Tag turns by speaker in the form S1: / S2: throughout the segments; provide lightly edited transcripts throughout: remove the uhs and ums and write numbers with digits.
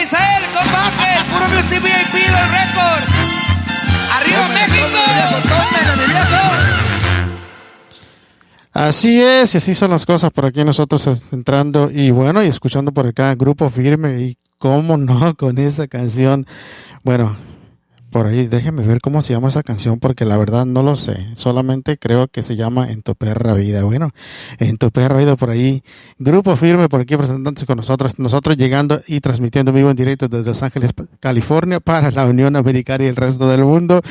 S1: Misael, combate, puro Music VIP del récord. ¡Arriba México!
S2: ¡Tómelo, mi viejo!
S3: Así es, y así son las cosas por aquí nosotros entrando y bueno, y escuchando por acá Grupo Firme y cómo no con esa canción. Bueno, por ahí déjenme ver cómo se llama esa canción porque la verdad no lo sé, solamente creo que se llama En tu perra vida. Bueno, En tu perra vida por ahí, Grupo Firme por aquí presentándose con nosotros llegando y transmitiendo vivo en directo desde Los Ángeles, California para la Unión Americana y el resto del mundo.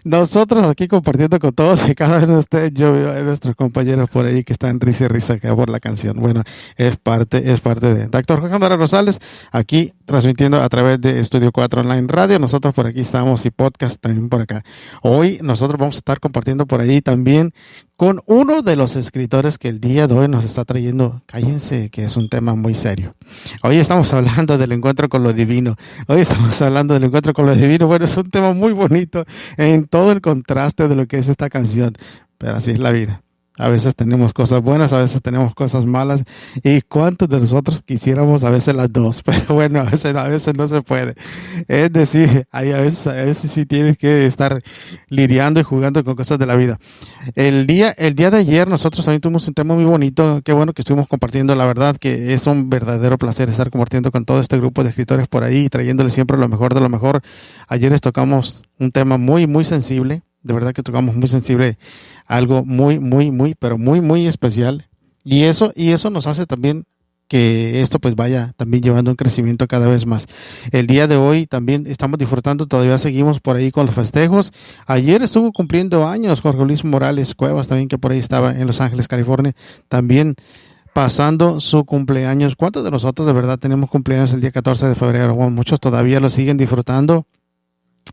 S3: Nosotros aquí compartiendo con todos y cada uno de ustedes, yo veo a nuestros compañeros por ahí que están risa y risa acá por la canción. Bueno, es parte de Doctor Juan Mara Rosales, aquí transmitiendo a través de Estudio 4 Online Radio. Nosotros por aquí estamos y podcast también por acá. Hoy nosotros vamos a estar compartiendo por ahí también con uno de los escritores que el día de hoy nos está trayendo, cállense, que es un tema muy serio. Hoy estamos hablando del encuentro con lo divino. Hoy estamos hablando del encuentro con lo divino. Bueno, es un tema muy bonito en todo el contraste de lo que es esta canción, pero así es la vida. A veces tenemos cosas buenas, a veces tenemos cosas malas. ¿Y cuántos de nosotros quisiéramos a veces las dos? Pero bueno, a veces no se puede. Es decir, a veces sí tienes que estar lidiando y jugando con cosas de la vida. El día de ayer nosotros también tuvimos un tema muy bonito. Qué bueno que estuvimos compartiendo. La verdad que es un verdadero placer estar compartiendo con todo este grupo de escritores por ahí y trayéndoles siempre lo mejor de lo mejor. Ayer les tocamos un tema muy, muy sensible. De verdad que tocamos muy sensible, algo pero muy especial. Y eso nos hace también que esto pues vaya también llevando un crecimiento cada vez más. El día de hoy también estamos disfrutando, todavía seguimos por ahí con los festejos. Ayer estuvo cumpliendo años Jorge Luis Morales Cuevas, también que por ahí estaba en Los Ángeles, California, también pasando su cumpleaños. ¿Cuántos de nosotros de verdad tenemos cumpleaños el día 14 de febrero? Bueno, muchos todavía lo siguen disfrutando.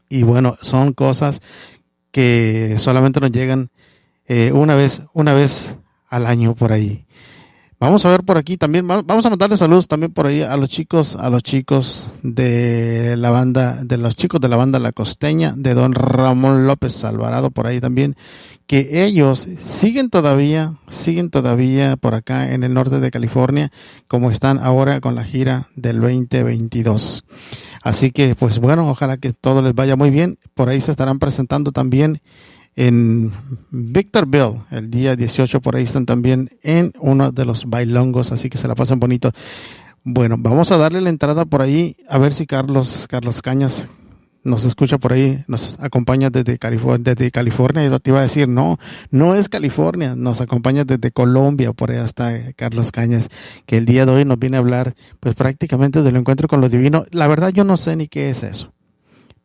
S3: Y bueno, son cosas que solamente nos llegan una vez al año por ahí. Vamos a ver por aquí también, vamos a mandarle saludos también por ahí a los chicos de la banda, La Costeña, de don Ramón López Alvarado por ahí también, que ellos siguen todavía por acá en el norte de California, como están ahora con la gira del 2022. Así que, pues bueno, ojalá que todo les vaya muy bien. Por ahí se estarán presentando también en Victorville, el día 18, por ahí están también en uno de los bailongos, así que se la pasan bonito. Bueno, vamos a darle la entrada por ahí, a ver si Carlos Cañas nos escucha por ahí, nos acompaña desde California. Yo te iba a decir, no es California, nos acompaña desde Colombia, por ahí hasta Carlos Cañas, que el día de hoy nos viene a hablar, pues prácticamente del encuentro con lo divino. La verdad yo no sé ni qué es eso,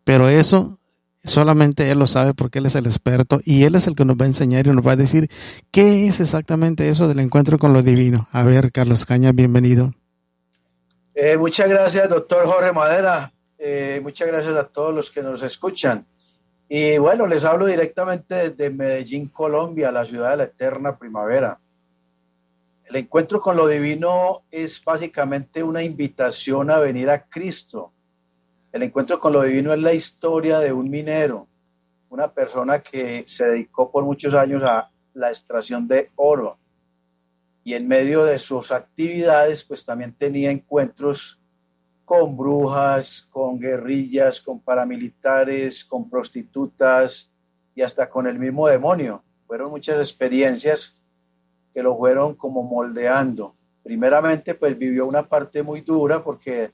S3: pero eso solamente él lo sabe porque él es el experto y él es el que nos va a enseñar y nos va a decir qué es exactamente eso del encuentro con lo divino. A ver, Carlos Cañas, bienvenido.
S4: Muchas gracias, doctor Jorge Madera. Muchas gracias a todos los que nos escuchan. Y bueno, les hablo directamente desde Medellín, Colombia, la ciudad de la eterna primavera. El encuentro con lo divino es básicamente una invitación a venir a Cristo. El encuentro con lo divino es la historia de un minero, una persona que se dedicó por muchos años a la extracción de oro. Y en medio de sus actividades, pues también tenía encuentros con brujas, con guerrillas, con paramilitares, con prostitutas y hasta con el mismo demonio. Fueron muchas experiencias que lo fueron como moldeando. Primeramente, pues vivió una parte muy dura porque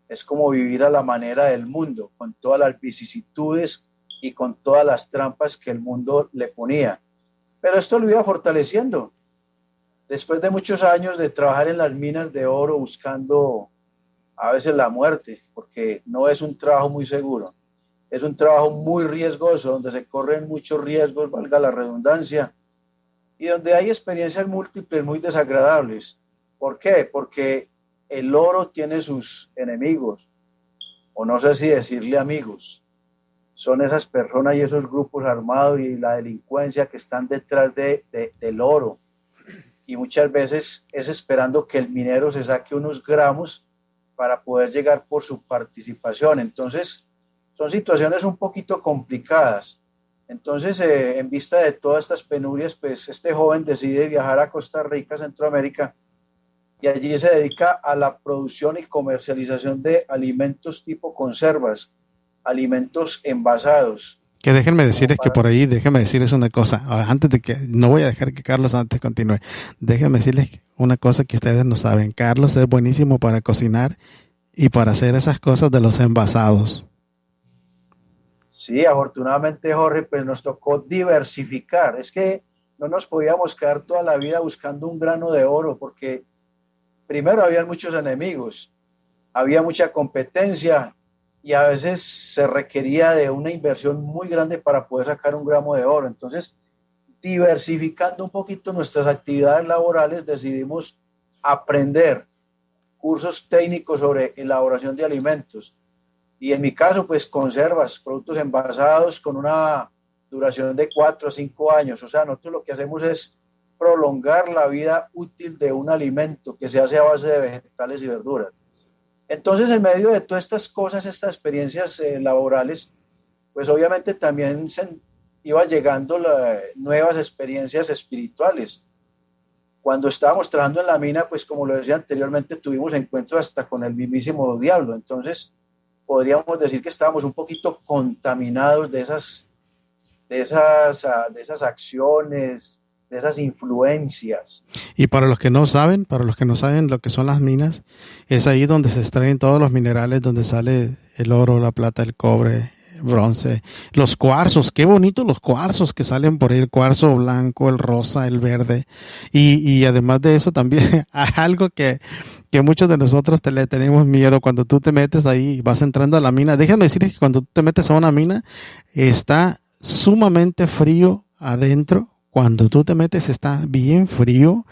S4: es como vivir a la manera del mundo, con todas las vicisitudes y con todas las trampas que el mundo le ponía. Pero esto lo iba fortaleciendo. Después de muchos años de trabajar en las minas de oro buscando a veces la muerte, porque no es un trabajo muy seguro, es un trabajo muy riesgoso, donde se corren muchos riesgos, valga la redundancia, y donde hay experiencias múltiples muy desagradables. ¿Por qué? Porque el oro tiene sus enemigos, o no sé si decirle amigos. Son esas personas y esos grupos armados y la delincuencia que están detrás del oro. Y muchas veces es esperando que el minero se saque unos gramos para poder llegar por su participación. Entonces, son situaciones un poquito complicadas. Entonces, en vista de todas estas penurias, pues este joven decide viajar a Costa Rica, Centroamérica, y allí se dedica a la producción y comercialización de alimentos tipo conservas, alimentos envasados.
S3: Que déjenme
S4: Como
S3: decirles que
S4: para...
S3: por ahí, déjenme decirles una cosa, antes de que, no voy a dejar que Carlos antes continúe, déjenme decirles una cosa que ustedes no saben. Carlos es buenísimo para cocinar y para hacer esas cosas de los envasados.
S4: Sí, afortunadamente, Jorge, pues nos tocó diversificar. Es que no nos podíamos quedar toda la vida buscando un grano de oro, porque primero había muchos enemigos, había mucha competencia y a veces se requería de una inversión muy grande para poder sacar un gramo de oro. Entonces, diversificando un poquito nuestras actividades laborales, decidimos aprender cursos técnicos sobre elaboración de alimentos. Y en mi caso, pues conservas, productos envasados con una duración de 4 a 5 años. O sea, nosotros lo que hacemos es prolongar la vida útil de un alimento que se hace a base de vegetales y verduras. Entonces, en medio de todas estas cosas, estas experiencias laborales, pues obviamente también se iba llegando nuevas experiencias espirituales. Cuando estábamos trabajando en la mina, pues como lo decía anteriormente, tuvimos encuentros hasta con el mismísimo diablo. Entonces, podríamos decir que estábamos un poquito contaminados de esas acciones, de esas influencias.
S3: Y para los que no saben lo que son las minas, es ahí donde se extraen todos los minerales, donde sale el oro, la plata, el cobre, el bronce, los cuarzos. Qué bonitos los cuarzos que salen por ahí, el cuarzo blanco, el rosa, el verde. Y además de eso también hay algo que muchos de nosotros le tenemos miedo cuando tú te metes ahí y vas entrando a la mina. Déjame decir que cuando tú te metes a una mina está sumamente frío adentro. Cuando tú te metes está bien frío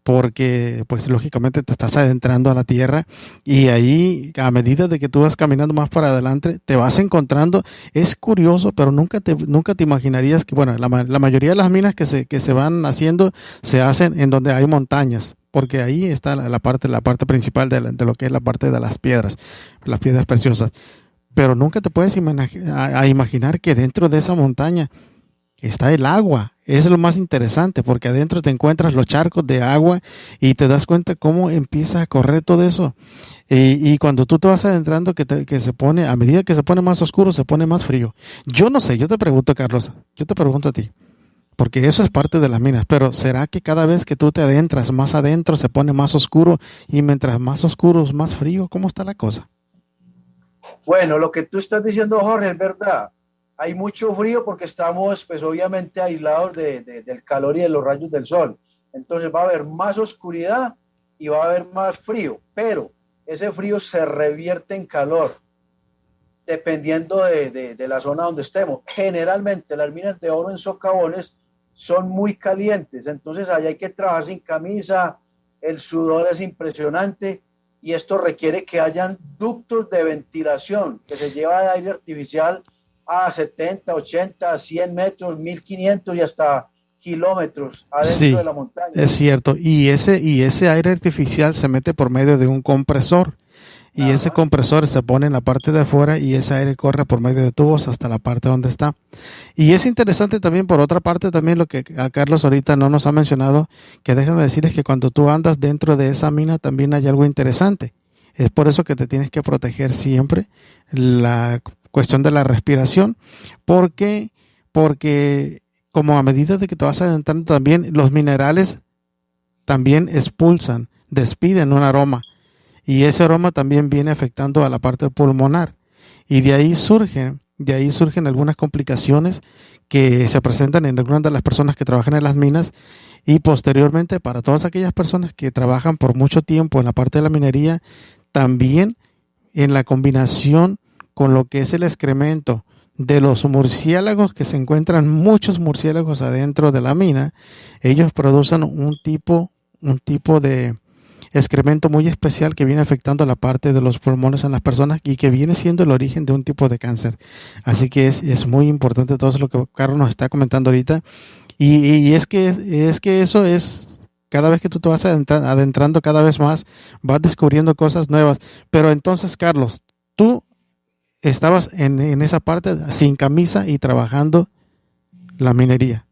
S3: porque pues lógicamente te estás adentrando a la tierra y ahí a medida de que tú vas caminando más para adelante te vas encontrando. Es curioso, pero nunca te imaginarías que, bueno, la mayoría de las minas que se van haciendo se hacen en donde hay montañas, porque ahí está la parte principal de lo que es la parte de las piedras preciosas. Pero nunca te puedes imaginar que dentro de esa montaña está el agua. Es lo más interesante porque adentro te encuentras los charcos de agua y te das cuenta cómo empieza a correr todo eso. Y cuando tú te vas adentrando, que se pone, a medida que se pone más oscuro, se pone más frío. Yo no sé, yo te pregunto, Carlos, yo te pregunto a ti, porque eso es parte de las minas, pero ¿será que cada vez que tú te adentras más adentro se pone más oscuro y mientras más oscuro es más frío? ¿Cómo está la cosa?
S4: Bueno, lo que tú estás diciendo, Jorge, es verdad. Hay mucho frío porque estamos, pues obviamente, aislados del calor y de los rayos del sol. Entonces va a haber más oscuridad y va a haber más frío, pero ese frío se revierte en calor, dependiendo de la zona donde estemos. Generalmente las minas de oro en socavones son muy calientes, entonces allá hay que trabajar sin camisa, el sudor es impresionante y esto requiere que hayan ductos de ventilación, que se lleva de aire artificial a 70, 80, 100 metros, 1500 y hasta kilómetros adentro
S3: Sí,
S4: de la montaña.
S3: es cierto. Y ese aire artificial se mete por medio de un compresor. Y ese
S4: Ajá.
S3: compresor se pone en la parte de afuera y ese aire corre por medio de tubos hasta la parte donde está. Y es interesante también, por otra parte, también lo que a Carlos ahorita no nos ha mencionado, que déjame decirles que cuando tú andas dentro de esa mina también hay algo interesante. Es por eso que te tienes que proteger siempre la cuestión de la respiración, porque como a medida de que te vas adentrando también, los minerales también despiden un aroma. Y ese aroma también viene afectando a la parte pulmonar. Y de ahí surgen algunas complicaciones que se presentan en algunas de las personas que trabajan en las minas y posteriormente para todas aquellas personas que trabajan por mucho tiempo en la parte de la minería, también en la combinación con lo que es el excremento de los murciélagos, que se encuentran muchos murciélagos adentro de la mina. Ellos producen un tipo de excremento muy especial que viene afectando la parte de los pulmones en las personas y que viene siendo el origen de un tipo de cáncer. Así que es muy importante todo lo que Carlos nos está comentando ahorita. Y es que eso es, cada vez que tú te vas adentrando cada vez más, vas descubriendo cosas nuevas. Pero entonces, Carlos, tú estabas en esa parte sin camisa y trabajando la minería.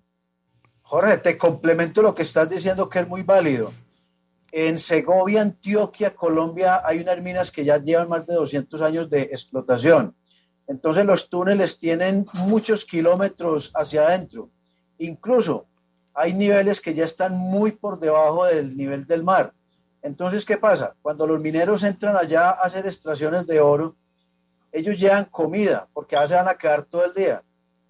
S4: Jorge, te complemento lo que estás diciendo, que es muy válido. En Segovia, Antioquia, Colombia, hay unas minas que ya llevan más de 200 años de explotación. Entonces los túneles tienen muchos kilómetros hacia adentro. Incluso hay niveles que ya están muy por debajo del nivel del mar. Entonces, ¿qué pasa? Cuando los mineros entran allá a hacer extracciones de oro, ellos llevan comida, porque ya se van a quedar todo el día.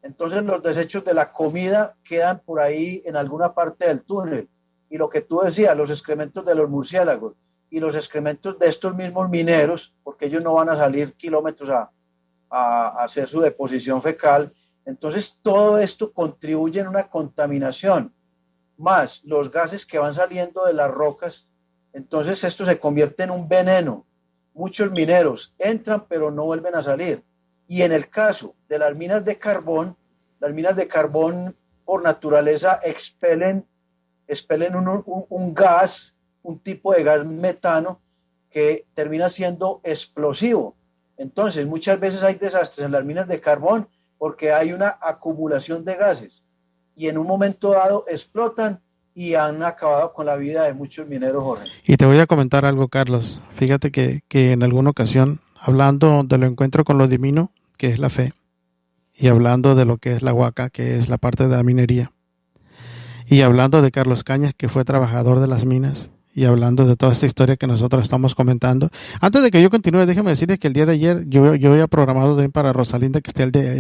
S4: Entonces los desechos de la comida quedan por ahí en alguna parte del túnel. Y lo que tú decías, los excrementos de los murciélagos y los excrementos de estos mismos mineros, porque ellos no van a salir kilómetros a hacer su deposición fecal. Entonces todo esto contribuye en una contaminación, más los gases que van saliendo de las rocas. Entonces esto se convierte en un veneno. Muchos mineros entran pero no vuelven a salir. Y en el caso de las minas de carbón por naturaleza expelen un gas, un tipo de gas metano que termina siendo explosivo. Entonces muchas veces hay desastres en las minas de carbón porque hay una acumulación de gases y en un momento dado explotan y han acabado con la vida de muchos mineros, Jorge.
S3: Y te voy a comentar algo, Carlos. Fíjate que en alguna ocasión, hablando de lo encuentro con lo divino, que es la fe, y hablando de lo que es la huaca, que es la parte de la minería, y hablando de Carlos Cañas, que fue trabajador de las minas, y hablando de toda esta historia que nosotros estamos comentando. Antes de que yo continúe, déjame decirles que el día de ayer yo había programado también para Rosalinda, que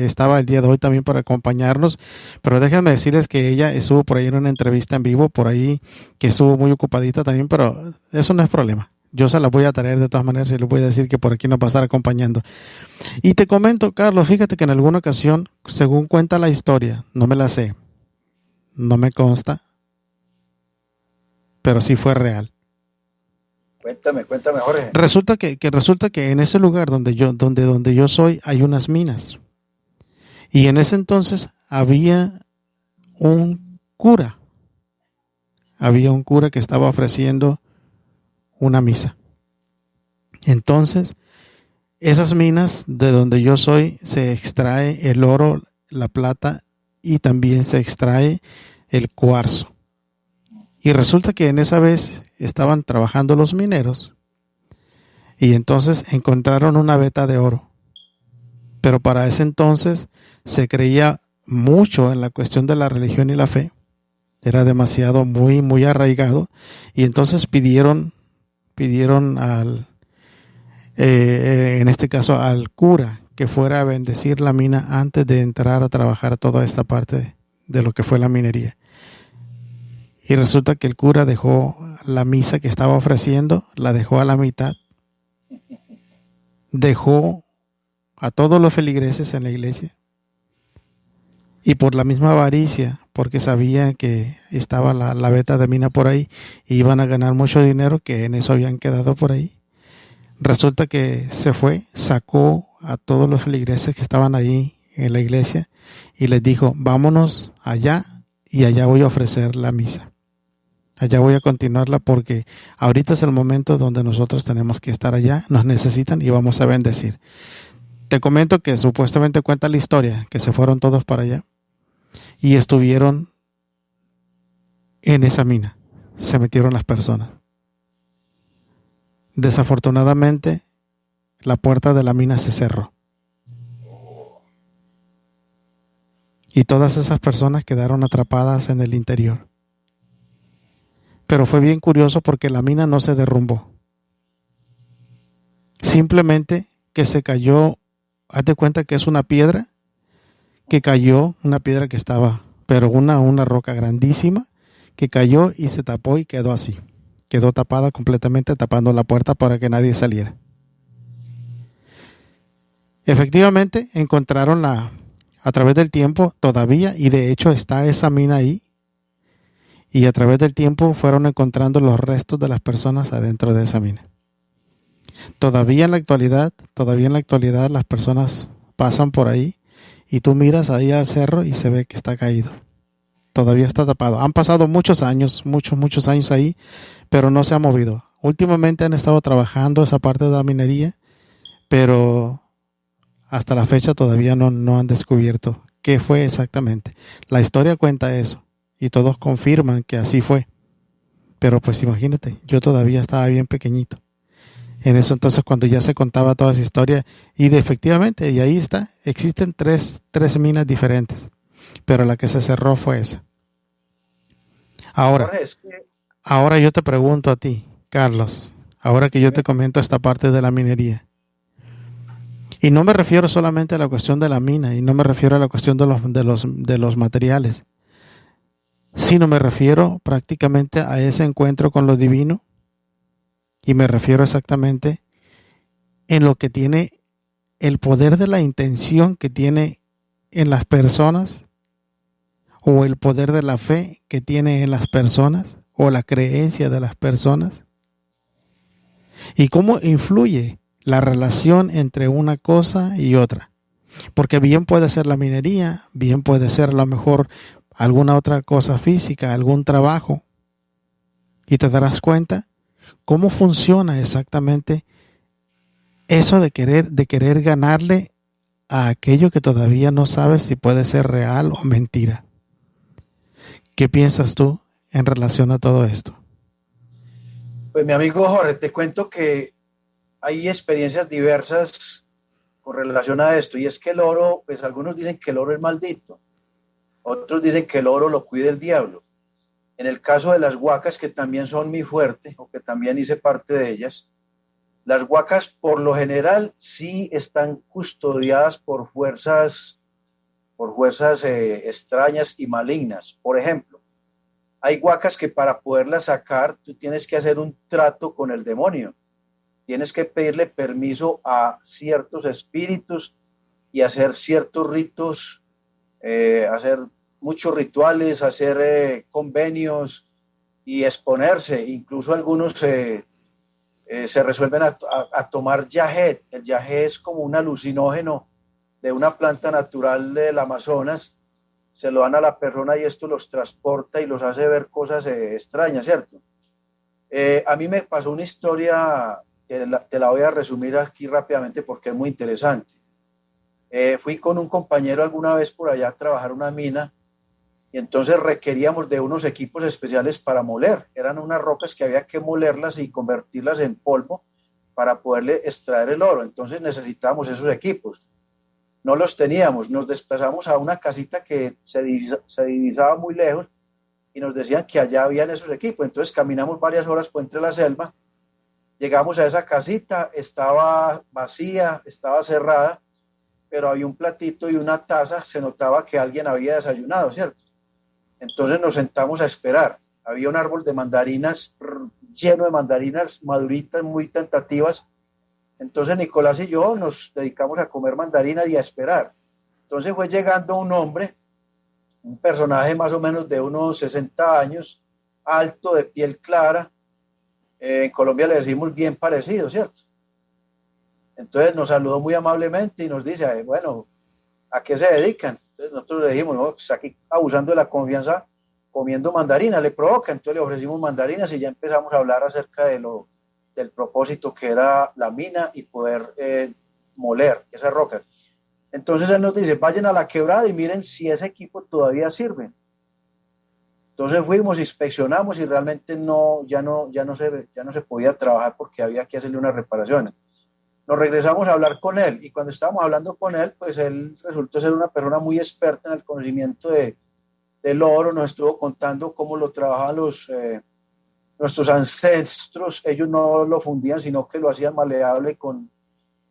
S3: estaba el día de hoy también para acompañarnos, pero déjenme decirles que ella estuvo por ahí en una entrevista en vivo, por ahí, que estuvo muy ocupadita también, pero eso no es problema. Yo se la voy a traer de todas maneras y les voy a decir que por aquí nos va a estar acompañando. Y te comento, Carlos, fíjate que en alguna ocasión, según cuenta la historia, no me la sé, no me consta, pero sí fue real.
S4: Cuéntame, Jorge.
S3: Resulta que en ese lugar donde yo soy hay unas minas. Y en ese entonces había un cura. Había un cura que estaba ofreciendo una misa. Entonces, esas minas de donde yo soy se extrae el oro, la plata y también se extrae el cuarzo. Y resulta que en esa vez estaban trabajando los mineros y entonces encontraron una veta de oro. Pero para ese entonces se creía mucho en la cuestión de la religión y la fe. Era demasiado muy arraigado. Y entonces pidieron en este caso al cura que fuera a bendecir la mina antes de entrar a trabajar toda esta parte de lo que fue la minería. Y resulta que el cura dejó la misa que estaba ofreciendo, la dejó a la mitad. Dejó a todos los feligreses en la iglesia. Y por la misma avaricia, porque sabía que estaba la veta de mina por ahí, y iban a ganar mucho dinero, que en eso habían quedado por ahí. Resulta que se fue, sacó a todos los feligreses que estaban ahí en la iglesia y les dijo, vámonos allá y allá voy a ofrecer la misa. Allá voy a continuarla porque ahorita es el momento donde nosotros tenemos que estar allá, nos necesitan y vamos a bendecir. Te comento que supuestamente cuenta la historia, que se fueron todos para allá y estuvieron en esa mina, se metieron las personas. Desafortunadamente, la puerta de la mina se cerró. Y todas esas personas quedaron atrapadas en el interior. Pero fue bien curioso porque la mina no se derrumbó. Simplemente que se cayó, haz de cuenta que es una piedra que cayó, una piedra que estaba, pero una roca grandísima que cayó y se tapó y quedó así. Quedó tapada completamente, tapando la puerta para que nadie saliera. Efectivamente, encontraron a través del tiempo todavía, y de hecho está esa mina ahí, y a través del tiempo fueron encontrando los restos de las personas adentro de esa mina. Todavía en la actualidad las personas pasan por ahí y tú miras ahí al cerro y se ve que está caído. Todavía está tapado. Han pasado muchos años ahí, pero no se ha movido. Últimamente han estado trabajando esa parte de la minería, pero hasta la fecha todavía no han descubierto qué fue exactamente. La historia cuenta eso y todos confirman que así fue. Pero pues imagínate, yo todavía estaba bien pequeñito. En eso entonces cuando ya se contaba toda esa historia, efectivamente, y ahí está, existen tres minas diferentes, pero la que se cerró fue esa. Ahora,
S4: Jorge, es que
S3: ahora yo te pregunto a ti, Carlos, ahora que yo te comento esta parte de la minería, y no me refiero solamente a la cuestión de la mina, y no me refiero a la cuestión de los materiales, sino me refiero prácticamente a ese encuentro con lo divino, y me refiero exactamente en lo que tiene el poder de la intención que tiene en las personas, o el poder de la fe que tiene en las personas, o la creencia de las personas, y cómo influye la relación entre una cosa y otra. Porque bien puede ser la minería, bien puede ser a lo mejor alguna otra cosa física, algún trabajo, y te darás cuenta cómo funciona exactamente eso de querer ganarle a aquello que todavía no sabes si puede ser real o mentira. ¿Qué piensas tú en relación a todo esto?
S4: Pues mi amigo Jorge, te cuento que hay experiencias diversas con relación a esto, y es que el oro, pues algunos dicen que el oro es maldito, otros dicen que el oro lo cuida el diablo. En el caso de las huacas, que también son mi fuerte, o que también hice parte de ellas, las huacas por lo general sí están custodiadas por fuerzas extrañas y malignas. Por ejemplo, hay huacas que para poderlas sacar tú tienes que hacer un trato con el demonio. Tienes que pedirle permiso a ciertos espíritus y hacer ciertos ritos, hacer muchos rituales, hacer convenios y exponerse. Incluso algunos se resuelven a tomar yagé. El yagé es como un alucinógeno de una planta natural del Amazonas. Se lo dan a la persona y esto los transporta y los hace ver cosas extrañas, ¿cierto? A mí me pasó una historia que te la voy a resumir aquí rápidamente porque es muy interesante. Fui con un compañero alguna vez por allá a trabajar una mina y entonces requeríamos de unos equipos especiales para moler. Eran unas rocas que había que molerlas y convertirlas en polvo para poderle extraer el oro. Entonces necesitábamos esos equipos. No los teníamos. Nos desplazamos a una casita que se divisaba muy lejos y nos decían que allá habían esos equipos. Entonces caminamos varias horas por entre la selva. Llegamos a esa casita, estaba vacía, estaba cerrada, pero había un platito y una taza. Se notaba que alguien había desayunado, ¿cierto? Entonces nos sentamos a esperar. Había un árbol de mandarinas lleno de mandarinas maduritas, muy tentativas. Entonces Nicolás y yo nos dedicamos a comer mandarinas y a esperar. Entonces fue llegando un hombre, un personaje más o menos de unos 60 años, alto, de piel clara. En Colombia le decimos bien parecido, ¿cierto? Entonces nos saludó muy amablemente y nos dice, bueno, ¿a qué se dedican? Entonces nosotros le dijimos, no, pues aquí abusando de la confianza, comiendo mandarinas, le provoca. Entonces le ofrecimos mandarinas y ya empezamos a hablar acerca del propósito que era la mina y poder moler esas rocas. Entonces él nos dice, vayan a la quebrada y miren si ese equipo todavía sirve. Entonces fuimos, inspeccionamos y realmente ya no se podía trabajar porque había que hacerle unas reparaciones. Nos regresamos a hablar con él y cuando estábamos hablando con él, pues él resultó ser una persona muy experta en el conocimiento del oro. Nos estuvo contando cómo lo trabajaban nuestros ancestros. Ellos no lo fundían, sino que lo hacían maleable con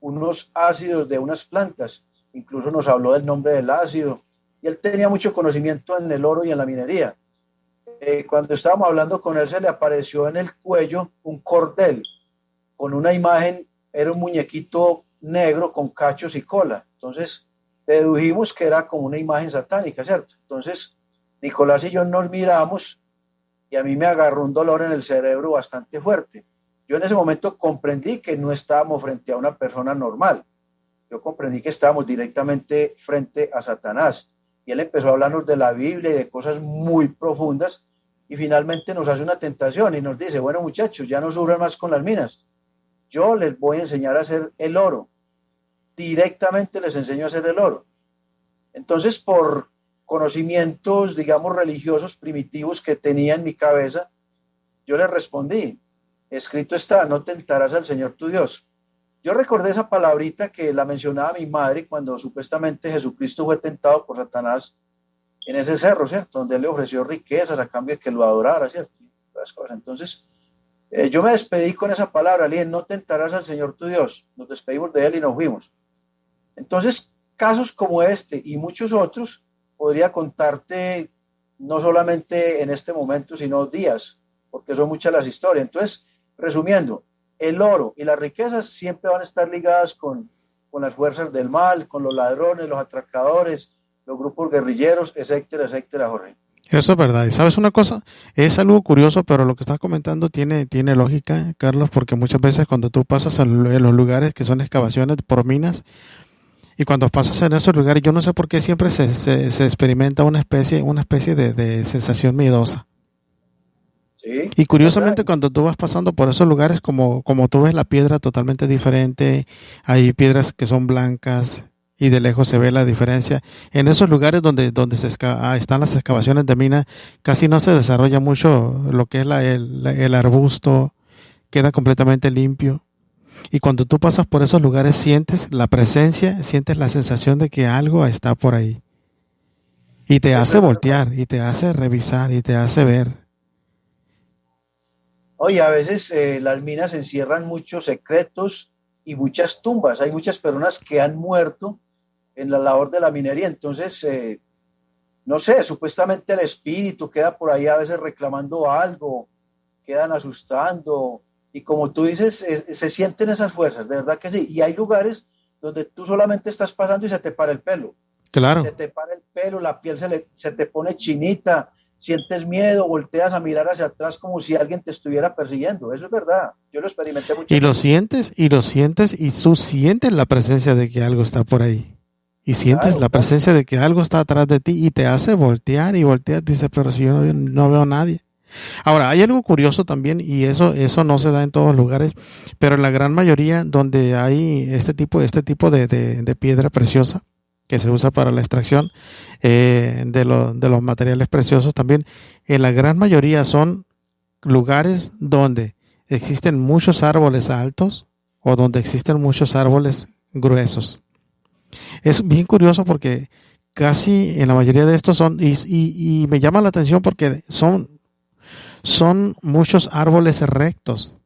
S4: unos ácidos de unas plantas. Incluso nos habló del nombre del ácido y él tenía mucho conocimiento en el oro y en la minería. Cuando estábamos hablando con él, se le apareció en el cuello un cordel con una imagen. Era un muñequito negro con cachos y cola. Entonces dedujimos que era como una imagen satánica, ¿cierto? Entonces Nicolás y yo nos miramos y a mí me agarró un dolor en el cerebro bastante fuerte. Yo en ese momento comprendí que no estábamos frente a una persona normal. Yo comprendí que estábamos directamente frente a Satanás. Y él empezó a hablarnos de la Biblia y de cosas muy profundas y finalmente nos hace una tentación y nos dice, bueno muchachos, ya no sufran más con las minas. Yo les voy a enseñar a hacer el oro. Directamente les enseño a hacer el oro. Entonces, por conocimientos, digamos, religiosos primitivos que tenía en mi cabeza, Yo le respondí, escrito está, no tentarás al Señor tu Dios. Yo recordé esa palabrita que la mencionaba mi madre cuando supuestamente Jesucristo fue tentado por Satanás en ese cerro, ¿cierto? Donde él le ofreció riquezas a cambio de que lo adorara, ¿cierto? Las cosas. Entonces, yo me despedí con esa palabra, le dije, no tentarás al Señor tu Dios. Nos despedimos de él y nos fuimos. Entonces, casos como este y muchos otros, podría contarte no solamente en este momento, sino días, porque son muchas las historias. Entonces, resumiendo, el oro y las riquezas siempre van a estar ligadas con las fuerzas del mal, con los ladrones, los atracadores, los grupos guerrilleros, etcétera, etcétera, Jorge.
S3: Eso es verdad. Y sabes una cosa, es algo curioso, pero lo que estás comentando tiene lógica, Carlos, porque muchas veces cuando tú pasas en los lugares que son excavaciones por minas, y cuando pasas en esos lugares, yo no sé por qué siempre se experimenta una especie de sensación miedosa.
S4: Sí,
S3: Y curiosamente cuando tú vas pasando por esos lugares, como tú ves la piedra totalmente diferente, hay piedras que son blancas y de lejos se ve la diferencia. En esos lugares donde están las excavaciones de mina, casi no se desarrolla mucho lo que es el arbusto, queda completamente limpio. Y cuando tú pasas por esos lugares sientes la presencia, sientes la sensación de que algo está por ahí. Y te hace voltear, y te hace revisar, y te hace ver.
S4: Oye, a veces las minas encierran muchos secretos y muchas tumbas. Hay muchas personas que han muerto en la labor de la minería. Entonces, no sé, supuestamente el espíritu queda por ahí a veces reclamando algo, quedan asustando. Y como tú dices, se sienten esas fuerzas, de verdad que sí. Y hay lugares donde tú solamente estás pasando y se te para el pelo.
S3: Claro.
S4: Se te para el pelo, la piel se te pone chinita, sientes miedo, volteas a mirar hacia atrás como si alguien te estuviera persiguiendo. Eso es verdad. Yo lo experimenté mucho.
S3: Y lo sientes, y tú sientes la presencia de que algo está por ahí. Y sientes la presencia de que algo está atrás de ti y te hace voltear y voltear. Dices, pero si yo no veo a nadie. Ahora, hay algo curioso también, y eso no se da en todos lugares, pero en la gran mayoría donde hay este tipo de piedra preciosa que se usa para la extracción de los materiales preciosos también, en la gran mayoría son lugares donde existen muchos árboles altos o donde existen muchos árboles gruesos. Es bien curioso porque casi en la mayoría de estos son, y me llama la atención porque son muchos árboles rectos.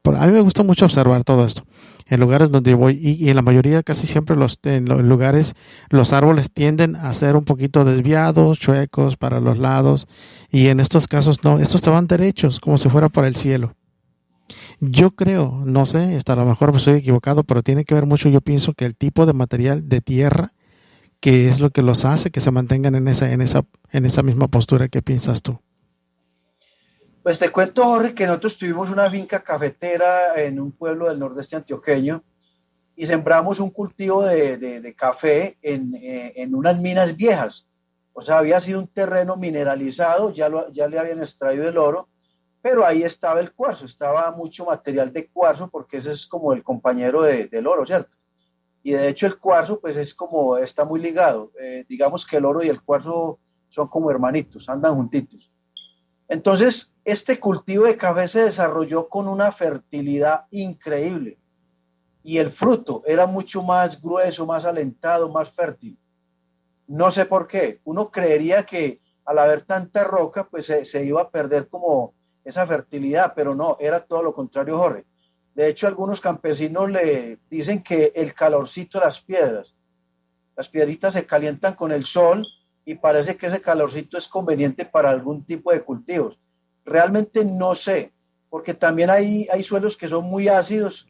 S3: A mí me gusta mucho observar todo esto en lugares donde voy y en la mayoría casi siempre en los lugares los árboles tienden a ser un poquito desviados, chuecos para los lados, y en estos casos no, estos estaban derechos como si fuera para el cielo. Yo creo, no sé, hasta a lo mejor me estoy equivocado, pero tiene que ver mucho, yo pienso que el tipo de material de tierra que es lo que los hace que se mantengan en esa misma postura. ¿Qué piensas tú?
S4: Pues te cuento, Jorge, que nosotros tuvimos una finca cafetera en un pueblo del nordeste antioqueño y sembramos un cultivo de café en unas minas viejas. O sea, había sido un terreno mineralizado, ya le habían extraído el oro, pero ahí estaba el cuarzo, estaba mucho material de cuarzo porque ese es como el compañero del oro, ¿cierto? Y de hecho el cuarzo pues está muy ligado. Digamos que el oro y el cuarzo son como hermanitos, andan juntitos. Entonces este cultivo de café se desarrolló con una fertilidad increíble y el fruto era mucho más grueso, más alentado, más fértil. No sé por qué. Uno creería que al haber tanta roca pues se iba a perder como esa fertilidad, pero no, era todo lo contrario, Jorge. De hecho, algunos campesinos le dicen que el calorcito de las piedritas se calientan con el sol y parece que ese calorcito es conveniente para algún tipo de cultivos. Realmente no sé, porque también hay suelos que son muy ácidos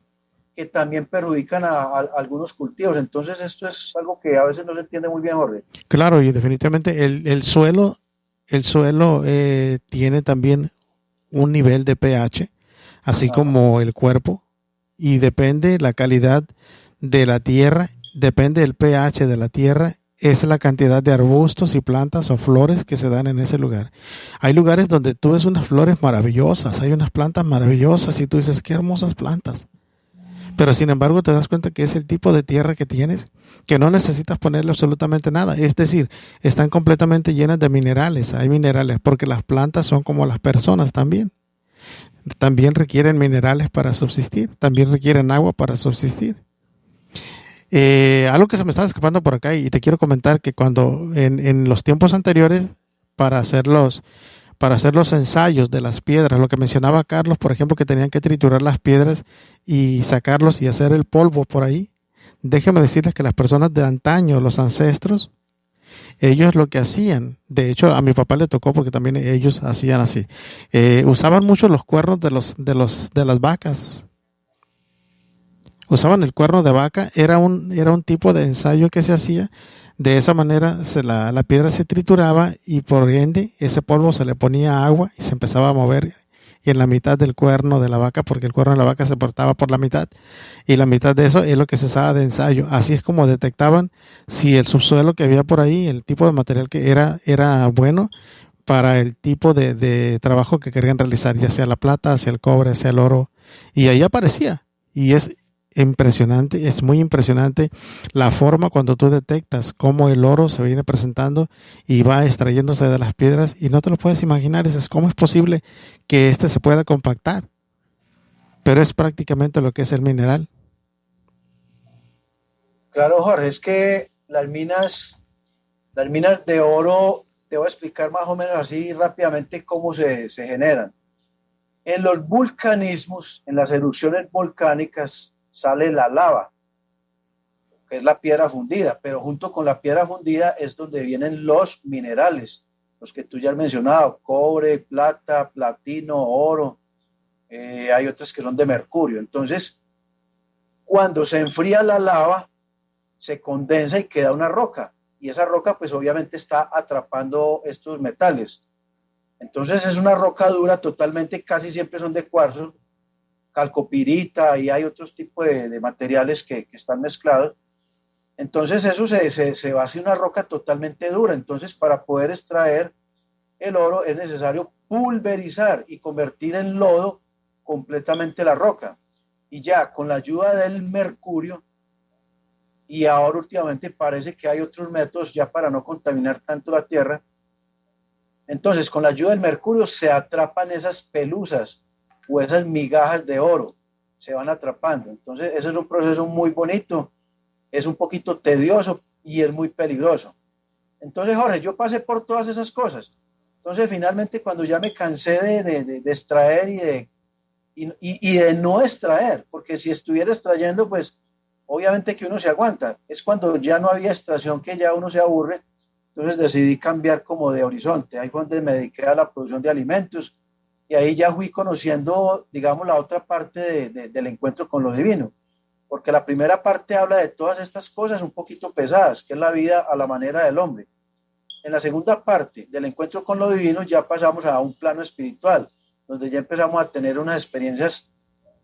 S4: que también perjudican a algunos cultivos. Entonces esto es algo que a veces no se entiende muy bien, Jorge.
S3: Claro, y definitivamente el suelo tiene también un nivel de pH, así como el cuerpo, y depende la calidad de la tierra, depende del pH de la tierra, es la cantidad de arbustos y plantas o flores que se dan en ese lugar. Hay lugares donde tú ves unas flores maravillosas, hay unas plantas maravillosas y tú dices, qué hermosas plantas. Pero sin embargo te das cuenta que es el tipo de tierra que tienes, que no necesitas ponerle absolutamente nada. Es decir, están completamente llenas de minerales. Hay minerales porque las plantas son como las personas también. También requieren minerales para subsistir, también requieren agua para subsistir. Algo que se me estaba escapando por acá y te quiero comentar que cuando en los tiempos anteriores para hacer los ensayos de las piedras, lo que mencionaba Carlos, por ejemplo, que tenían que triturar las piedras y sacarlos y hacer el polvo por ahí. Déjenme decirles que las personas de antaño, los ancestros, ellos lo que hacían, de hecho a mi papá le tocó porque también ellos hacían así, usaban mucho los cuernos de las vacas. Usaban el cuerno de vaca, era un tipo de ensayo que se hacía. De esa manera la piedra se trituraba y por ende ese polvo se le ponía agua y se empezaba a mover en la mitad del cuerno de la vaca, porque el cuerno de la vaca se cortaba por la mitad y la mitad de eso es lo que se usaba de ensayo. Así es como detectaban si el subsuelo que había por ahí, el tipo de material que era bueno para el tipo de trabajo que querían realizar, ya sea la plata, sea el cobre, sea el oro, y ahí aparecía. Y es impresionante, es muy impresionante la forma cuando tú detectas cómo el oro se viene presentando y va extrayéndose de las piedras y no te lo puedes imaginar. Dices, ¿cómo es posible que se pueda compactar? Pero es prácticamente lo que es el mineral.
S4: Claro, Jorge, es que las minas de oro, te voy a explicar más o menos así rápidamente cómo se generan. En los vulcanismos, en las erupciones volcánicas, sale la lava, que es la piedra fundida, pero junto con la piedra fundida es donde vienen los minerales, los que tú ya has mencionado, cobre, plata, platino, oro, hay otros que son de mercurio. Entonces, cuando se enfría la lava, se condensa y queda una roca, y esa roca pues obviamente está atrapando estos metales. Entonces es una roca dura totalmente, casi siempre son de cuarzo, calcopirita, y hay otros tipos de materiales que están mezclados. Entonces eso se va a hacer una roca totalmente dura. Entonces para poder extraer el oro es necesario pulverizar y convertir en lodo completamente la roca. Y ya con la ayuda del mercurio, y ahora últimamente parece que hay otros métodos ya para no contaminar tanto la tierra, entonces con la ayuda del mercurio se atrapan esas pelusas o esas migajas de oro, se van atrapando. Entonces ese es un proceso muy bonito, es un poquito tedioso y es muy peligroso. Entonces, Jorge, yo pasé por todas esas cosas. Entonces finalmente cuando ya me cansé de extraer y de no extraer, porque si estuviera extrayendo, pues obviamente que uno se aguanta, es cuando ya no había extracción que ya uno se aburre. Entonces decidí cambiar como de horizonte. Ahí fue donde me dediqué a la producción de alimentos y ahí ya fui conociendo, digamos, la otra parte del encuentro con lo divino. Porque la primera parte habla de todas estas cosas un poquito pesadas, que es la vida a la manera del hombre. En la segunda parte del encuentro con lo divino ya pasamos a un plano espiritual, donde ya empezamos a tener unas experiencias,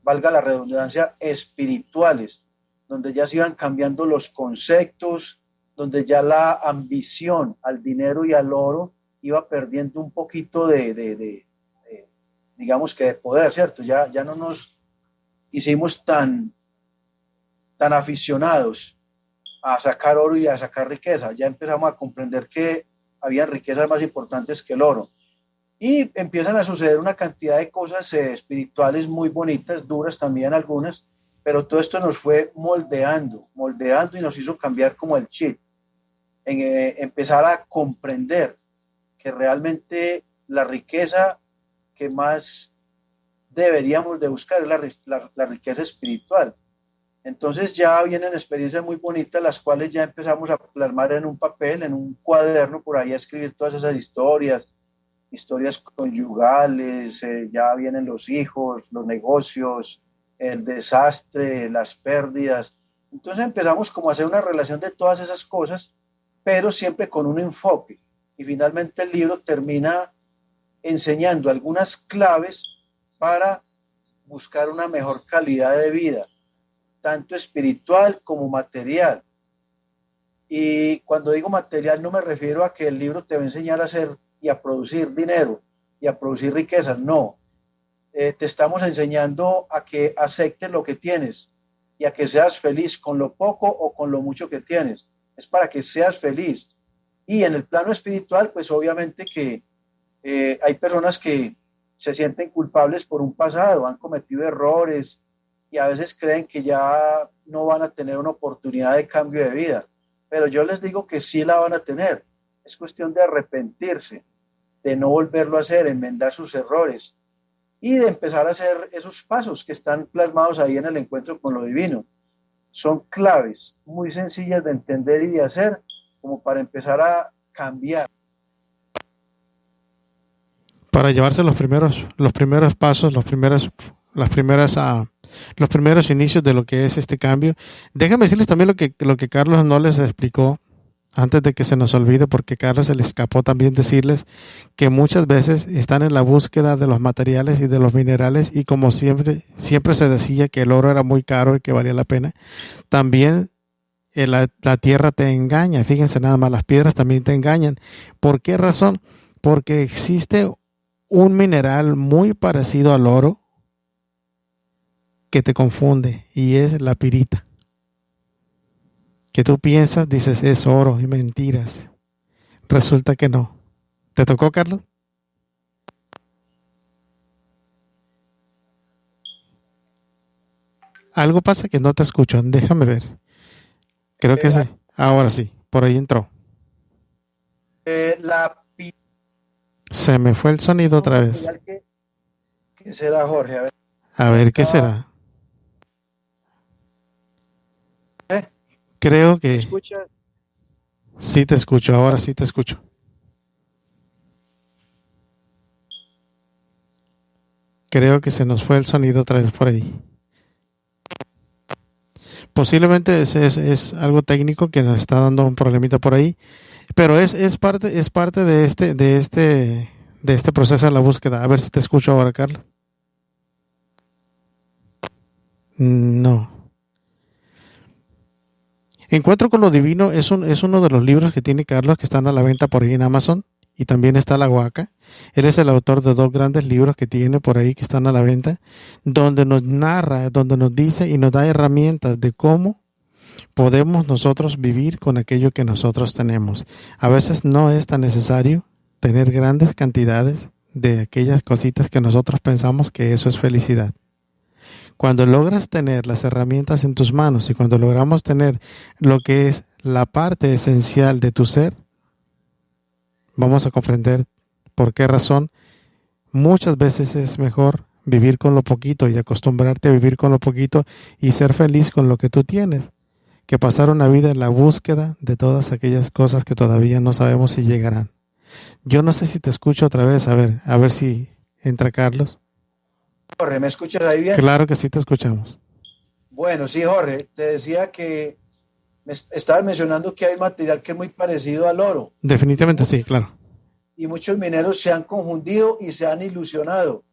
S4: valga la redundancia, espirituales, donde ya se iban cambiando los conceptos, donde ya la ambición al dinero y al oro iba perdiendo un poquito digamos que de poder, ¿cierto? Ya no nos hicimos tan aficionados a sacar oro y a sacar riqueza. Ya empezamos a comprender que había riquezas más importantes que el oro. Y empiezan a suceder una cantidad de cosas espirituales muy bonitas, duras también algunas, pero todo esto nos fue moldeando y nos hizo cambiar como el chip. Empezar a comprender que realmente la riqueza que más deberíamos de buscar es la riqueza espiritual. Entonces ya vienen experiencias muy bonitas, las cuales ya empezamos a plasmar en un papel, en un cuaderno, por ahí a escribir todas esas historias conyugales, ya vienen los hijos, los negocios, el desastre, las pérdidas. Entonces empezamos como a hacer una relación de todas esas cosas, pero siempre con un enfoque. Y finalmente el libro termina enseñando algunas claves para buscar una mejor calidad de vida, tanto espiritual como material. Y cuando digo material no me refiero a que el libro te va a enseñar a hacer y a producir dinero y a producir riqueza, no. Te estamos enseñando a que aceptes lo que tienes, y a que seas feliz con lo poco o con lo mucho que tienes. Es para que seas feliz. Y en el plano espiritual, pues obviamente que hay personas que se sienten culpables por un pasado, han cometido errores y a veces creen que ya no van a tener una oportunidad de cambio de vida. Pero yo les digo que sí la van a tener. Es cuestión de arrepentirse, de no volverlo a hacer, enmendar sus errores y de empezar a hacer esos pasos que están plasmados ahí en el encuentro con lo divino. Son claves muy sencillas de entender y de hacer como para empezar a cambiar.
S3: Para llevarse los primeros pasos, los primeros inicios de lo que es este cambio. Déjame decirles también lo que Carlos no les explicó antes de que se nos olvide, porque Carlos se le escapó también decirles que muchas veces están en la búsqueda de los materiales y de los minerales, y como siempre se decía que el oro era muy caro y que valía la pena, también la tierra te engaña. Fíjense nada más, las piedras también te engañan. ¿Por qué razón? Porque existe un mineral muy parecido al oro que te confunde, y es la pirita. Que tú piensas, dices, es oro, y mentiras. Resulta que no. ¿Te tocó, Carlos? Algo pasa que no te escucho. Déjame ver. Creo que sí. Ahora sí. Por ahí entró.
S4: La
S3: Se me fue el sonido otra vez.
S4: ¿Qué será, Jorge?
S3: A ver, ¿qué será? Creo que...
S4: ¿Me escuchas?
S3: Sí te escucho. Ahora sí te escucho. Creo que se nos fue el sonido otra vez por ahí. Posiblemente es algo técnico que nos está dando un problemita por ahí, pero es parte de este proceso de la búsqueda. A ver si te escucho ahora, Carlos. No. Encuentro con lo divino es uno de los libros que tiene Carlos, que están a la venta por ahí en Amazon, y también está La Huaca. Él es el autor de 2 grandes libros que tiene por ahí que están a la venta, donde nos narra, donde nos dice y nos da herramientas de cómo podemos nosotros vivir con aquello que nosotros tenemos. A veces no es tan necesario tener grandes cantidades de aquellas cositas que nosotros pensamos que eso es felicidad. Cuando logras tener las herramientas en tus manos y cuando logramos tener lo que es la parte esencial de tu ser, vamos a comprender por qué razón muchas veces es mejor vivir con lo poquito y acostumbrarte a vivir con lo poquito y ser feliz con lo que tú tienes, que pasar una vida en la búsqueda de todas aquellas cosas que todavía no sabemos si llegarán. Yo no sé si te escucho otra vez, a ver si entra Carlos.
S4: Jorge, ¿me escuchas ahí bien?
S3: Claro que sí te escuchamos.
S4: Bueno, sí, Jorge, te decía que estabas mencionando que hay material que es muy parecido al oro.
S3: Definitivamente sí, claro.
S4: Y muchos mineros se han confundido y se han ilusionado.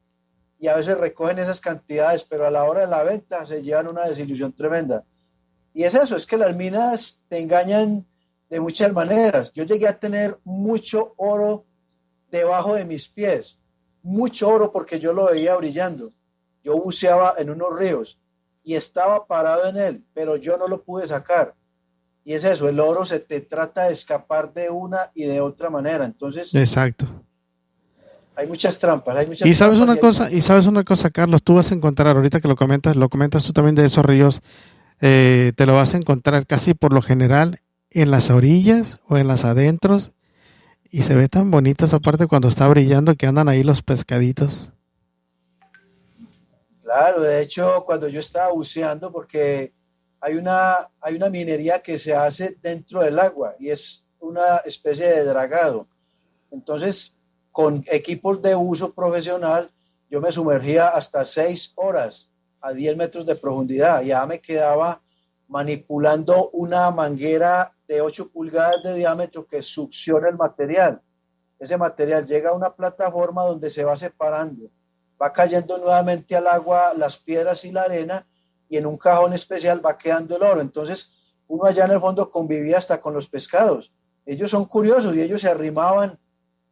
S4: Y a veces recogen esas cantidades, pero a la hora de la venta se llevan una desilusión tremenda. Y es eso, es que las minas te engañan de muchas maneras. Yo llegué a tener mucho oro debajo de mis pies. Mucho oro porque yo lo veía brillando. Yo buceaba en unos ríos y estaba parado en él, pero yo no lo pude sacar. Y es eso, el oro se te trata de escapar de una y de otra manera. Entonces,
S3: exacto.
S4: Hay muchas trampas, hay muchas
S3: y sabes
S4: trampas
S3: una cosa, Carlos, tú vas a encontrar, ahorita que lo comentas tú también de esos ríos, te lo vas a encontrar casi por lo general en las orillas o en las adentros. Y se ve tan bonito esa parte cuando está brillando que andan ahí los pescaditos.
S4: Claro, de hecho, cuando yo estaba buceando, porque hay una minería que se hace dentro del agua y es una especie de dragado. Entonces, con equipos de uso profesional, yo me sumergía hasta 6 horas a 10 metros de profundidad. Ya me quedaba manipulando una manguera de 8 pulgadas de diámetro que succiona el material. Ese material llega a una plataforma donde se va separando, va cayendo nuevamente al agua las piedras y la arena, y en un cajón especial va quedando el oro. Entonces, uno allá en el fondo convivía hasta con los pescados. Ellos son curiosos y ellos se arrimaban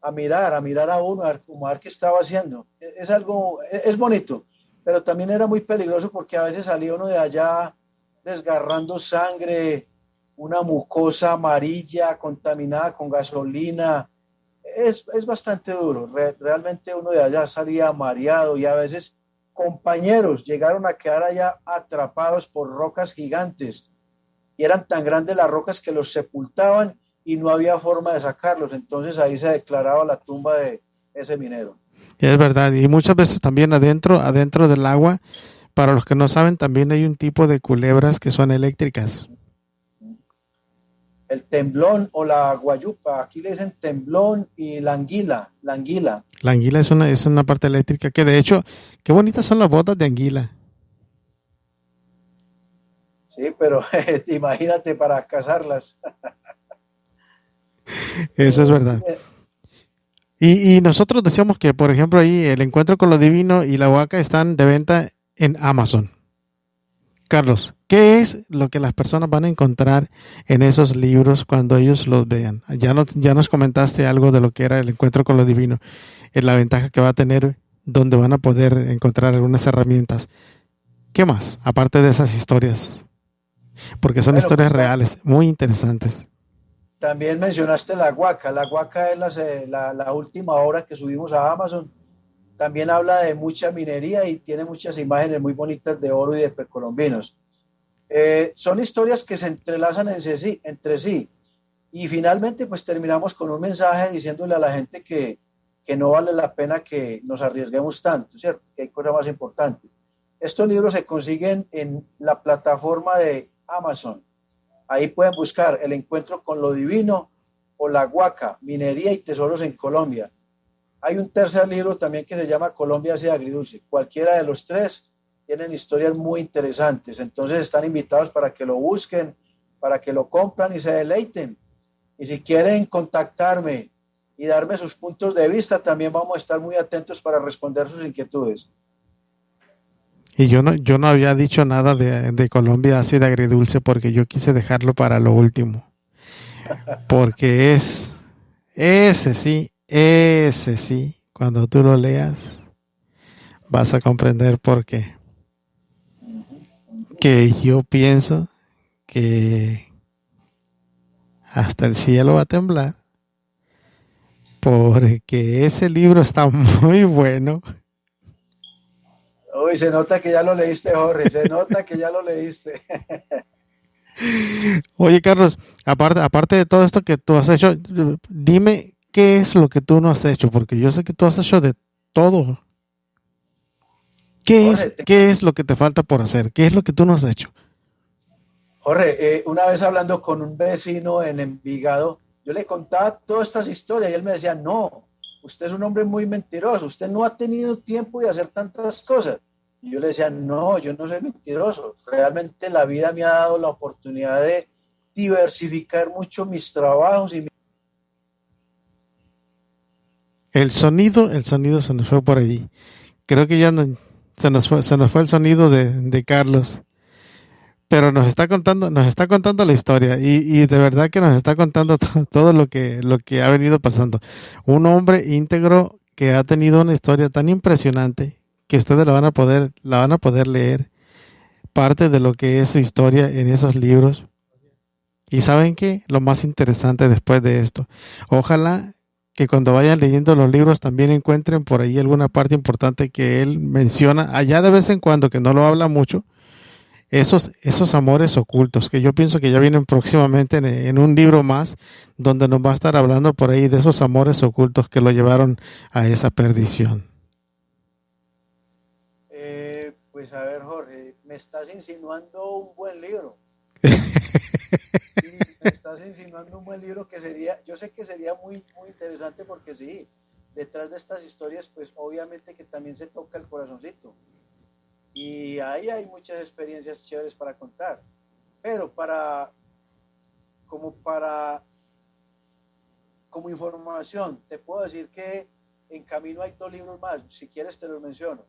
S4: a mirar a uno, a ver qué estaba haciendo. Es algo, es bonito, pero también era muy peligroso porque a veces salía uno de allá desgarrando sangre, una mucosa amarilla contaminada con gasolina. Es bastante duro. Realmente uno de allá salía mareado y a veces compañeros llegaron a quedar allá atrapados por rocas gigantes y eran tan grandes las rocas que los sepultaban y no había forma de sacarlos. Entonces ahí se declaraba la tumba de ese minero.
S3: Es verdad, y muchas veces también adentro del agua, para los que no saben, también hay un tipo de culebras que son eléctricas.
S4: El temblón o la guayupa, aquí le dicen temblón, y la anguila, la anguila.
S3: La anguila es una parte eléctrica que, de hecho, qué bonitas son las botas de anguila.
S4: Sí, pero imagínate para cazarlas.
S3: Eso es verdad. Y nosotros decíamos que, por ejemplo, ahí el Encuentro con lo Divino y la Huaca están de venta en Amazon. Carlos, ¿qué es lo que las personas van a encontrar en esos libros cuando ellos los vean? Ya nos comentaste algo de lo que era el Encuentro con lo Divino, la ventaja que va a tener, donde van a poder encontrar algunas herramientas. ¿Qué más? Aparte de esas historias, porque son historias reales, muy interesantes.
S4: También mencionaste la Huaca. La Huaca es la última obra que subimos a Amazon. También habla de mucha minería y tiene muchas imágenes muy bonitas de oro y de precolombinos. Son historias que se entrelazan entre sí. Y finalmente pues terminamos con un mensaje diciéndole a la gente que no vale la pena que nos arriesguemos tanto, ¿cierto? Que hay cosas más importantes. Estos libros se consiguen en la plataforma de Amazon. Ahí pueden buscar El Encuentro con lo Divino o La Huaca, Minería y Tesoros en Colombia. Hay un tercer libro también que se llama Colombia Ácida Agridulce. Cualquiera de los tres tienen historias muy interesantes. Entonces están invitados para que lo busquen, para que lo compran y se deleiten. Y si quieren contactarme y darme sus puntos de vista, también vamos a estar muy atentos para responder sus inquietudes.
S3: Y yo no había dicho nada de Colombia Ácida Agridulce porque yo quise dejarlo para lo último. Porque ese sí, cuando tú lo leas, vas a comprender por qué. Que yo pienso que hasta el cielo va a temblar, porque ese libro está muy bueno.
S4: Uy, se nota que ya lo leíste, Jorge, se nota que ya lo leíste.
S3: Oye, Carlos, aparte de todo esto que tú has hecho, dime qué es lo que tú no has hecho, porque yo sé que tú has hecho de todo. ¿Qué es lo que te falta por hacer? ¿Qué es lo que tú no has hecho?
S4: Jorge, una vez hablando con un vecino en Envigado, yo le contaba todas estas historias y él me decía, no, usted es un hombre muy mentiroso, usted no ha tenido tiempo de hacer tantas cosas. Y yo le decía, no, yo no soy mentiroso, realmente la vida me ha dado la oportunidad de diversificar mucho mis trabajos y
S3: El sonido se nos fue por allí. Creo que ya se nos fue el sonido de Carlos. Pero nos está contando la historia y de verdad que nos está contando todo lo que ha venido pasando. Un hombre íntegro que ha tenido una historia tan impresionante que ustedes la van a poder leer parte de lo que es su historia en esos libros. Y ¿saben qué? Lo más interesante después de esto, ojalá que cuando vayan leyendo los libros también encuentren por ahí alguna parte importante que él menciona allá de vez en cuando, que no lo habla mucho, esos amores ocultos, que yo pienso que ya vienen próximamente en un libro más, donde nos va a estar hablando por ahí de esos amores ocultos que lo llevaron a esa perdición.
S4: Pues a ver, Jorge, me estás insinuando un buen libro. Me estás insinuando un buen libro que sería, yo sé que sería muy, muy interesante porque sí, detrás de estas historias, pues obviamente que también se toca el corazoncito. Y ahí hay muchas experiencias chéveres para contar. Pero como información, te puedo decir que en camino hay 2 libros más. Si quieres te los menciono.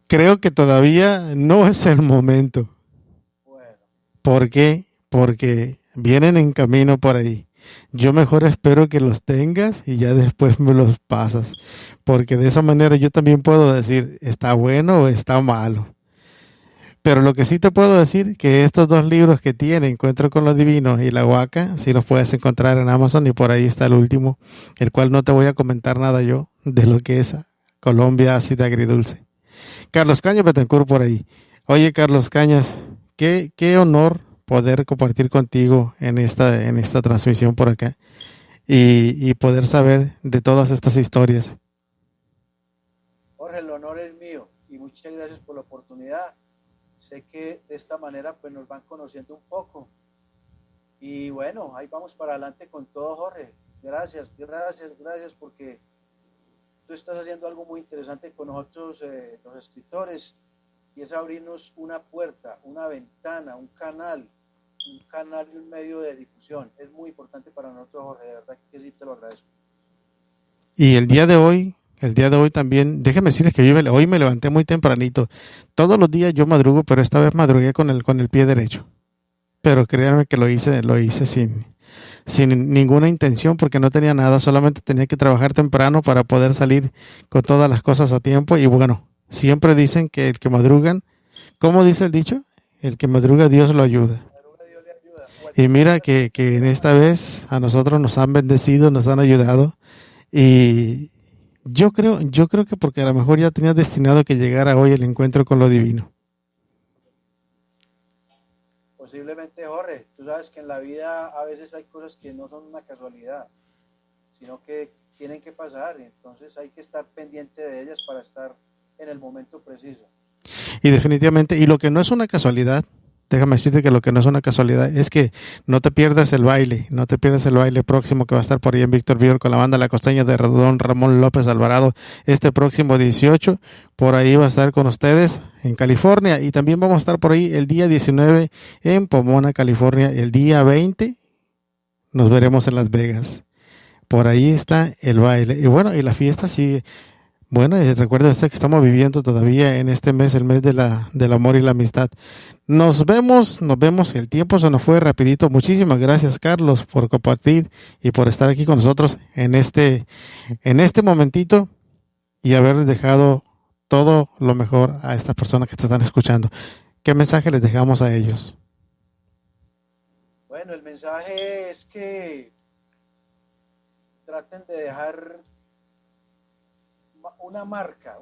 S3: Creo que todavía no es el momento.
S4: Bueno.
S3: ¿Por qué? Porque vienen en camino por ahí. Yo mejor espero que los tengas y ya después me los pasas. Porque de esa manera yo también puedo decir, ¿está bueno o está malo? Pero lo que sí te puedo decir que estos dos libros que tiene, Encuentro con lo Divino y La Huaca, sí los puedes encontrar en Amazon y por ahí está el último, el cual no te voy a comentar nada yo de lo que es Colombia ácida agridulce. Carlos Cañas Betancourt por ahí. Oye, Carlos Cañas, qué honor poder compartir contigo en esta transmisión por acá y poder saber de todas estas historias.
S4: Jorge, el honor es mío y muchas gracias por la oportunidad. Sé que de esta manera pues nos van conociendo un poco. Y bueno, ahí vamos para adelante con todo, Jorge. Gracias porque tú estás haciendo algo muy interesante con nosotros, los escritores, y es abrirnos una puerta, una ventana, un canal y un medio de difusión. Es muy importante para nosotros, Jorge, de verdad que sí te lo agradezco.
S3: Y el día de hoy también, déjeme decirles que hoy me levanté muy tempranito. Todos los días yo madrugo, pero esta vez madrugué con el pie derecho. Pero créanme que lo hice sin ninguna intención porque no tenía nada, solamente tenía que trabajar temprano para poder salir con todas las cosas a tiempo. Y bueno, siempre dicen que el que madrugan, ¿cómo dice el dicho? El que madruga Dios lo ayuda. Y mira que en esta vez a nosotros nos han bendecido, nos han ayudado. Y yo creo que porque a lo mejor ya tenía destinado que llegara hoy el encuentro con lo divino.
S4: Posiblemente, Jorge, tú sabes que en la vida a veces hay cosas que no son una casualidad, sino que tienen que pasar, y entonces hay que estar pendiente de ellas para estar en el momento preciso.
S3: Y definitivamente, y lo que no es una casualidad, déjame decirte que lo que no es una casualidad es que no te pierdas el baile próximo que va a estar por ahí en Víctor Víctor con la banda La Costeña de don Ramón López Alvarado este próximo 18, por ahí va a estar con ustedes en California y también vamos a estar por ahí el día 19 en Pomona, California, el día 20 nos veremos en Las Vegas, por ahí está el baile y bueno, y la fiesta sigue. Bueno, y recuerda usted que estamos viviendo todavía en este mes, el mes del amor y la amistad. Nos vemos, el tiempo se nos fue rapidito. Muchísimas gracias, Carlos, por compartir y por estar aquí con nosotros en este momentito y haber dejado todo lo mejor a estas personas que te están escuchando. ¿Qué mensaje les dejamos a ellos?
S4: Bueno, el mensaje es que traten de dejar una marca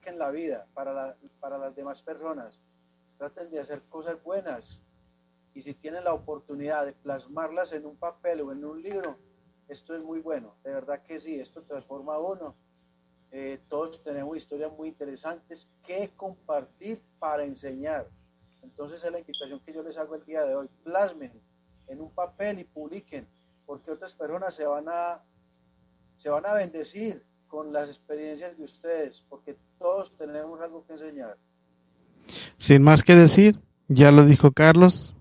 S4: en la vida para las demás personas. Traten de hacer cosas buenas y si tienen la oportunidad de plasmarlas en un papel o en un libro, esto es muy bueno, de verdad que sí, esto transforma a uno. Todos tenemos historias muy interesantes que compartir para enseñar. Entonces es la invitación que yo les hago el día de hoy. Plasmen en un papel y publiquen, porque otras personas se van a bendecir con las experiencias de ustedes, porque todos tenemos algo que enseñar.
S3: Sin más que decir, ya lo dijo Carlos,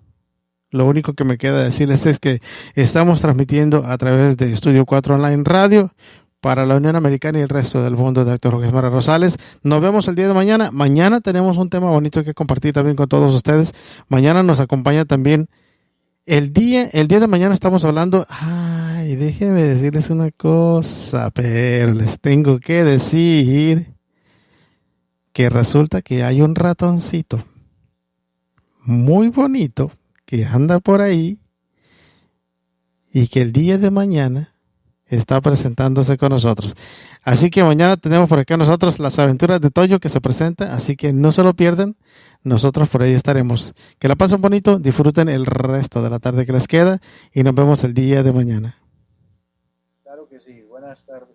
S3: lo único que me queda decirles es que estamos transmitiendo a través de Estudio 4 Online Radio para la Unión Americana y el resto del mundo de Dr. Jorge Esmeralda Rosales. Nos vemos el día de mañana. Mañana tenemos un tema bonito que compartir también con todos ustedes. Mañana nos acompaña también el día de mañana estamos hablando, déjenme decirles una cosa, pero les tengo que decir que resulta que hay un ratoncito muy bonito que anda por ahí y que el día de mañana está presentándose con nosotros. Así que mañana tenemos por acá nosotros las aventuras de Toyo que se presenta, así que no se lo pierdan, nosotros por ahí estaremos. Que la pasen bonito, disfruten el resto de la tarde que les queda y nos vemos el día de mañana.
S4: Claro que sí, buenas tardes.